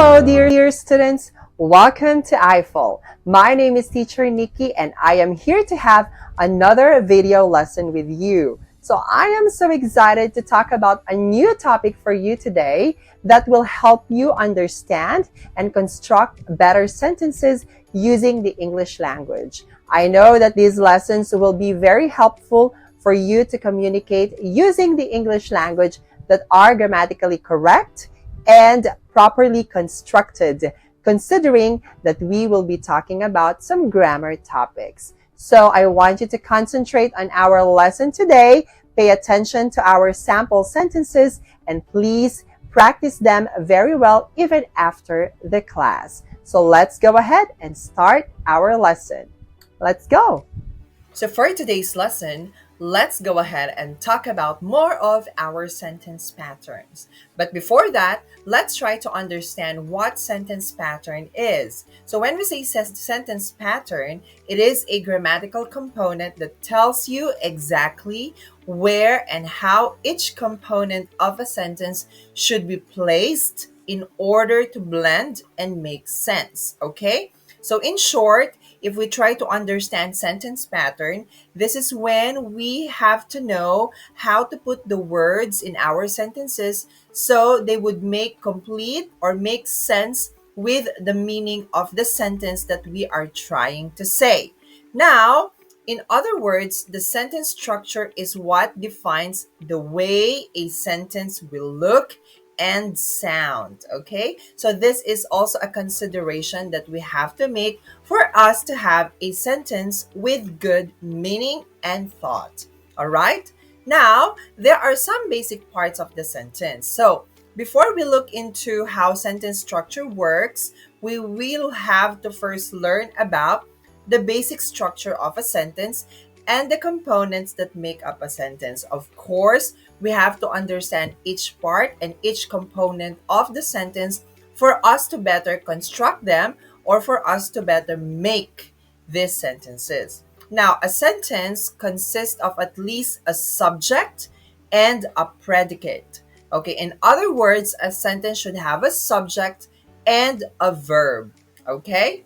Hello, dear students. Welcome to I-Fal. My name is Teacher Nikki, and I am here to have another video lesson with you. So I am so excited to talk about a new topic for you today that will help you understand and construct better sentences using the English language. I know that these lessons will be very helpful for you to communicate using the English language that are grammatically correct and properly constructed, considering that we will be talking about some grammar topics. So I want you to concentrate on our lesson today, pay attention to our sample sentences, and please practice them very well even after the class. So let's go ahead and start our lesson. Let's go. So, for today's lesson, let's go ahead and talk about more of our sentence patterns. But before that, let's try to understand what sentence pattern is. So, when we say sentence pattern, it is a grammatical component that tells you exactly where and how each component of a sentence should be placed in order to blend and make sense. Okay? So, in short, if we try to understand sentence pattern, this is when we have to know how to put the words in our sentences so they would make complete or make sense with the meaning of the sentence that we are trying to say. Now, in other words, the sentence structure is what defines the way a sentence will look and sound. Okay, so this is also a consideration that we have to make for us to have a sentence with good meaning and thought. All right, now there are some basic parts of the sentence. So before we look into how sentence structure works, we will have to first learn about the basic structure of a sentence and the components that make up a sentence. Of course, we have to understand each part and each component of the sentence for us to better construct them or for us to better make these sentences. Now, a sentence consists of at least a subject and a predicate. Okay, in other words, a sentence should have a subject and a verb. Okay?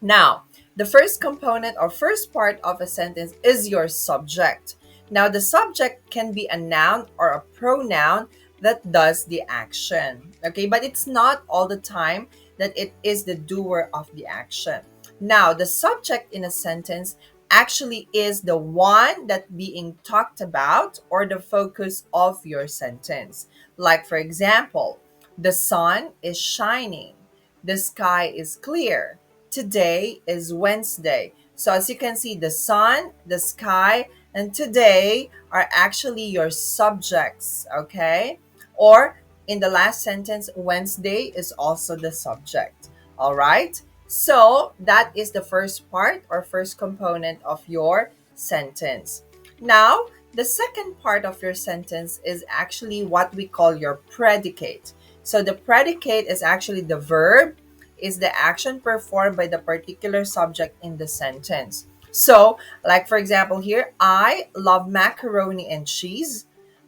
Now, the first component or first part of a sentence is your subject. Now, the subject can be a noun or a pronoun that does the action. Okay, but it's not all the time that it is the doer of the action. Now, the subject in a sentence actually is the one that being talked about or the focus of your sentence. Like, for example, the sun is shining, the sky is clear, today is Wednesday. So as you can see, the sun, the sky, and today are actually your subjects, okay? Or in the last sentence, Wednesday is also the subject, all right? So that is the first part or first component of your sentence. Now, the second part of your sentence is actually what we call your predicate. So the predicate is actually the verb, is the action performed by the particular subject in the sentence. So, like for example here, I love macaroni and cheese.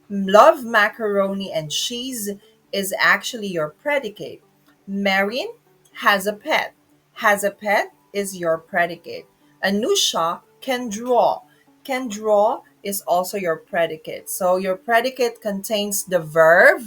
Love macaroni and cheese is actually your predicate. Marin has a pet. Has a pet is your predicate. Anusha can draw. Can draw is also your predicate. So your predicate contains the verb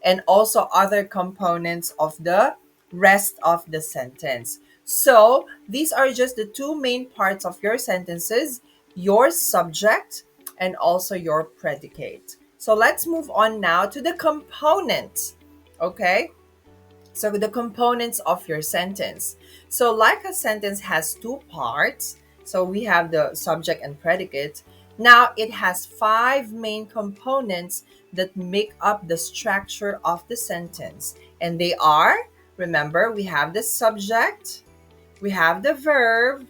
and also other components of the rest of the sentence. So these are just the two main parts of your sentences, your subject and also your predicate. So let's move on now to the components. Okay? So the components of your sentence. So like a sentence has two parts. So we have the subject and predicate. Now it has five main components that make up the structure of the sentence. And they are, remember, we have the subject, we have the verb,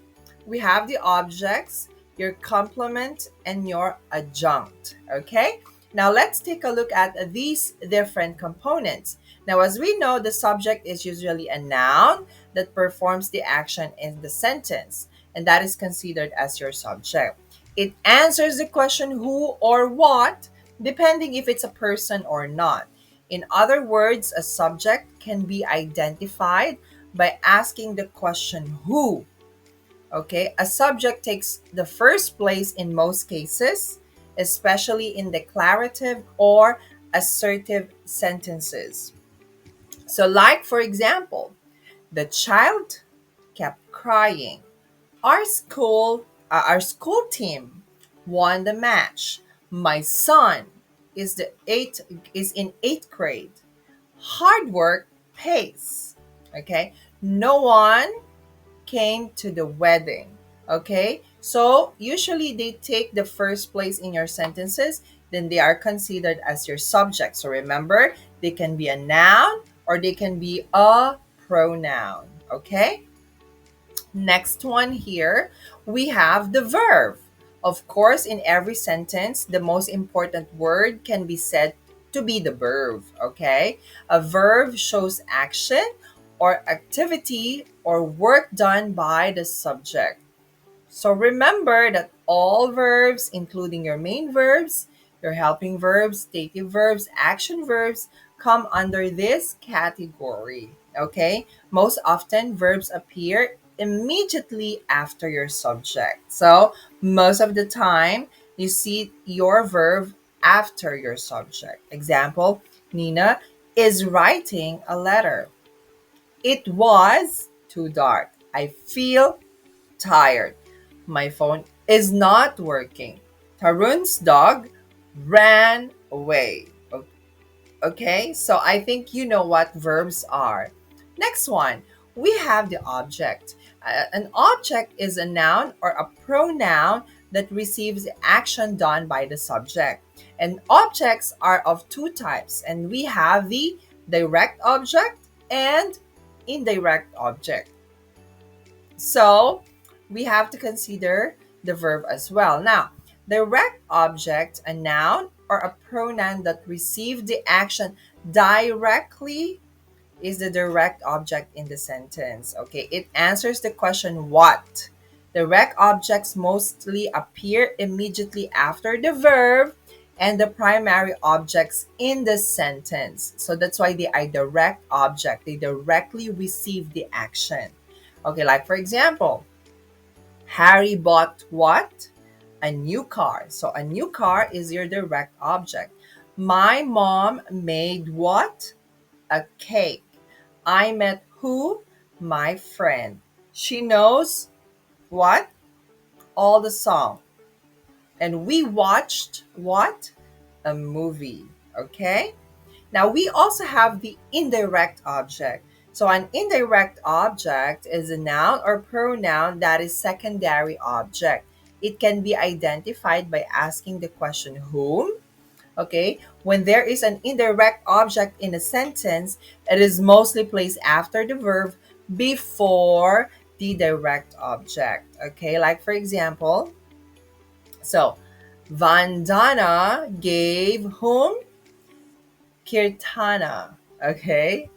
we have the objects, your complement, and your adjunct. Okay? Now let's take a look at these different components. Now, as we know, the subject is usually a noun that performs the action in the sentence, and that is considered as your subject. It answers the question who or what, depending if it's a person or not. In other words, a subject can be identified by asking the question who. Okay, a subject takes the first place in most cases, especially in declarative or assertive sentences. So, like for example, the child kept crying. Our school team won the match. My son is in eighth grade. Hard work pays. Okay. No one came to the wedding. Okay? So, usually they take the first place in your sentences, then they are considered as your subject. So, remember, they can be a noun or they can be a pronoun. Okay? Next one here, we have the verb. Of course, in every sentence, the most important word can be said to be the verb, okay? A verb shows action or activity or work done by the subject. So remember that all verbs, including your main verbs, your helping verbs, dative verbs, action verbs, come under this category. Okay? Most often, verbs appear immediately after your subject. So most of the time, you see your verb after your subject. Example, Nina is writing a letter. It was too dark. I feel tired. My phone is not working. Tarun's dog ran away. Okay, so I think you know what verbs are. Next one, we have the object. An object is a noun or a pronoun that receives the action done by the subject. And objects are of two types, and we have the direct object and indirect object. So we have to consider the verb as well. Now, direct object, a noun or a pronoun that receive the action directly, is the direct object in the sentence. Okay, it answers the question what. Direct objects mostly appear immediately after the verb and the primary objects in the sentence. So that's why they are direct object. They directly receive the action. Okay, like for example, Harry bought what? A new car. So a new car is your direct object. My mom made what? A cake. I met who? My friend. She knows what? All the song. And we watched what? A movie. Okay? Now, we also have the indirect object. So, an indirect object is a noun or pronoun that is secondary object. It can be identified by asking the question whom. Okay, when there is an indirect object in a sentence, it is mostly placed after the verb before the direct object. Okay, like for example, so Vandana gave whom? Kirtana. Okay,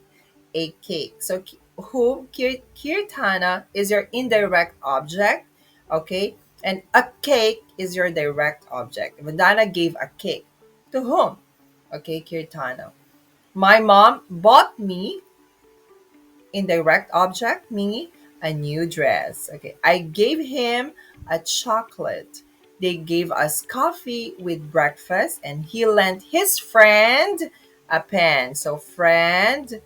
a cake. So whom Kirtana is your indirect object, okay? And a cake is your direct object. Vandana gave a cake. To whom? Okay, Kirtana. My mom bought me, indirect object, me, a new dress. Okay, I gave him a chocolate. They gave us coffee with breakfast, and he lent his friend a pen. So, friend,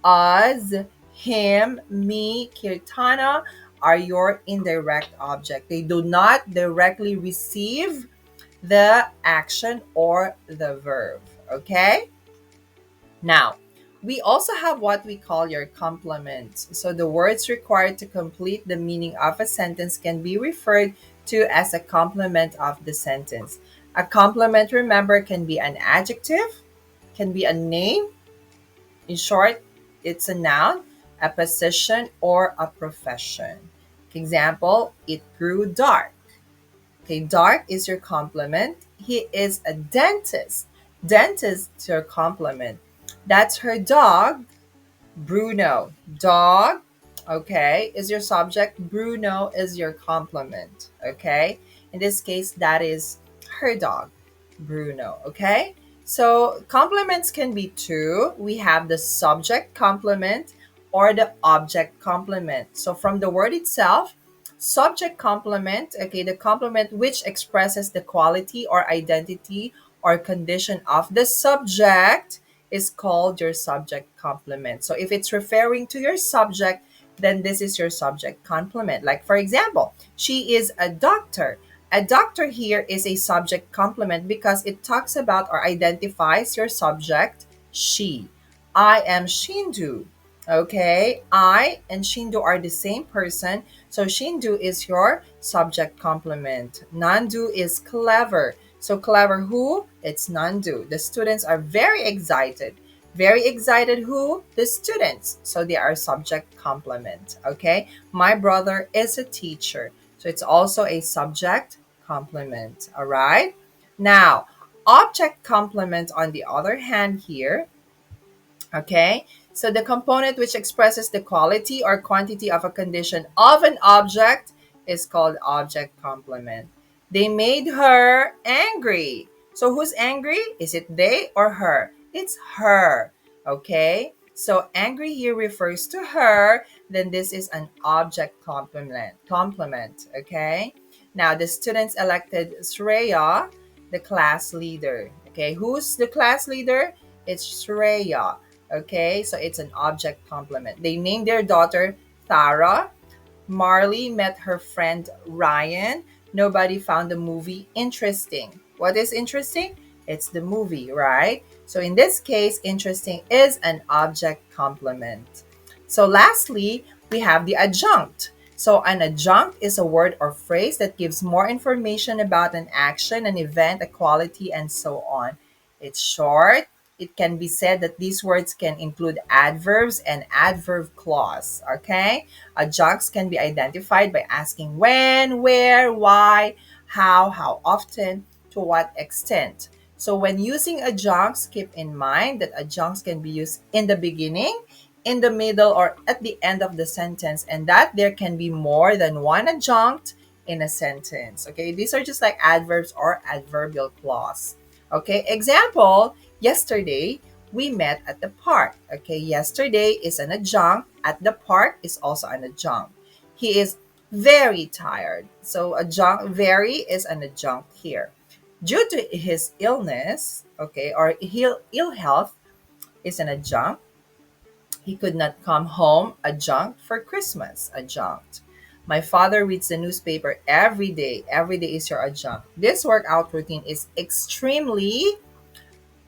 us, him, me, Kirtana are your indirect object. They do not directly receive the action or the verb. Okay? Now, we also have what we call your complements. So the words required to complete the meaning of a sentence can be referred to as a complement of the sentence. A complement, remember, can be an adjective, can be a name. In short, it's a noun, a position, or a profession. Example, it grew dark. Okay, dark is your complement. He is a dentist. Dentist is your complement. That's her dog, Bruno. Dog, okay, is your subject. Bruno is your complement. Okay, in this case, that is her dog, Bruno. Okay, So complements can be two. We have the subject complement or the object complement. So from the word itself, subject complement, okay, the complement which expresses the quality or identity or condition of the subject is called your subject complement. So if it's referring to your subject, then this is your subject complement. Like for example, she is a doctor. A doctor here is a subject complement because it talks about or identifies your subject, she. I am Shindu. Okay, I and Shindu are the same person, so Shindu is your subject complement. Nandu is clever. So clever who? It's Nandu. The students are very excited. Very excited who? The students. So they are subject complement. Okay, my brother is a teacher. So it's also a subject complement. All right. Now, object complement on the other hand here. Okay. So the component which expresses the quality or quantity of a condition of an object is called object complement. They made her angry. So who's angry? Is it they or her? It's her. Okay. So angry here refers to her. Then this is an object complement. Complement. Okay. Now the students elected Shreya, the class leader. Okay. Who's the class leader? It's Shreya. Okay, so it's an object complement. They named their daughter Tara. Marley met her friend Ryan. Nobody found the movie interesting. What is interesting? It's the movie, right? So in this case, interesting is an object complement. So lastly, we have the adjunct. So an adjunct is a word or phrase that gives more information about an action, an event, a quality, and so on. It's short. It can be said that these words can include adverbs and adverb clause. Okay? Adjuncts can be identified by asking when, where, why, how often, to what extent. So when using adjuncts, keep in mind that adjuncts can be used in the beginning, in the middle, or at the end of the sentence, and that there can be more than one adjunct in a sentence. Okay, these are just like adverbs or adverbial clause. Okay, example, yesterday we met at the park. Okay, yesterday is an adjunct. At the park is also an adjunct. He is very tired. So adjunct, very is an adjunct here. Due to his illness, okay, or ill health is an adjunct. He could not come home, adjunct, for Christmas, adjunct. My father reads the newspaper every day. Every day is your adjunct. This workout routine is extremely,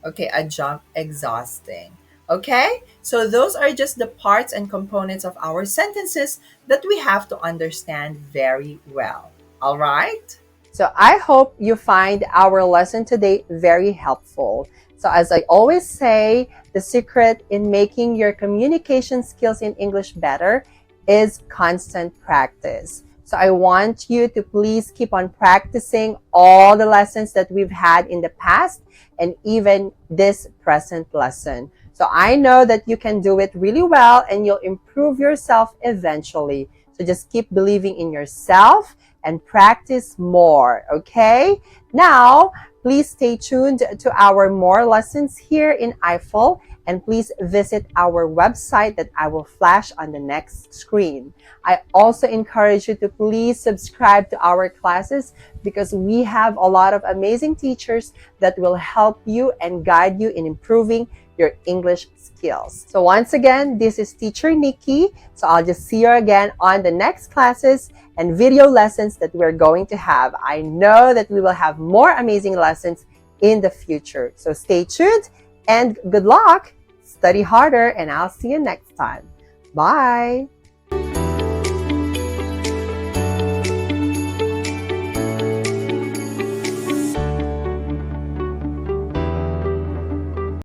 okay, adjunct, exhausting. Okay, so those are just the parts and components of our sentences that we have to understand very well. All right? So I hope you find our lesson today very helpful. So as I always say, the secret in making your communication skills in English better is constant practice. So I want you to please keep on practicing all the lessons that we've had in the past and even this present lesson. So I know that you can do it really well and you'll improve yourself eventually. So just keep believing in yourself and practice more, okay? Now, please stay tuned to our more lessons here in I-Fal, and please visit our website that I will flash on the next screen. I also encourage you to please subscribe to our classes because we have a lot of amazing teachers that will help you and guide you in improving your English skills. So once again, this is Teacher Nikki. So I'll just see you again on the next classes and video lessons that we're going to have. I know that we will have more amazing lessons in the future. So stay tuned and good luck. Study harder and I'll see you next time. Bye.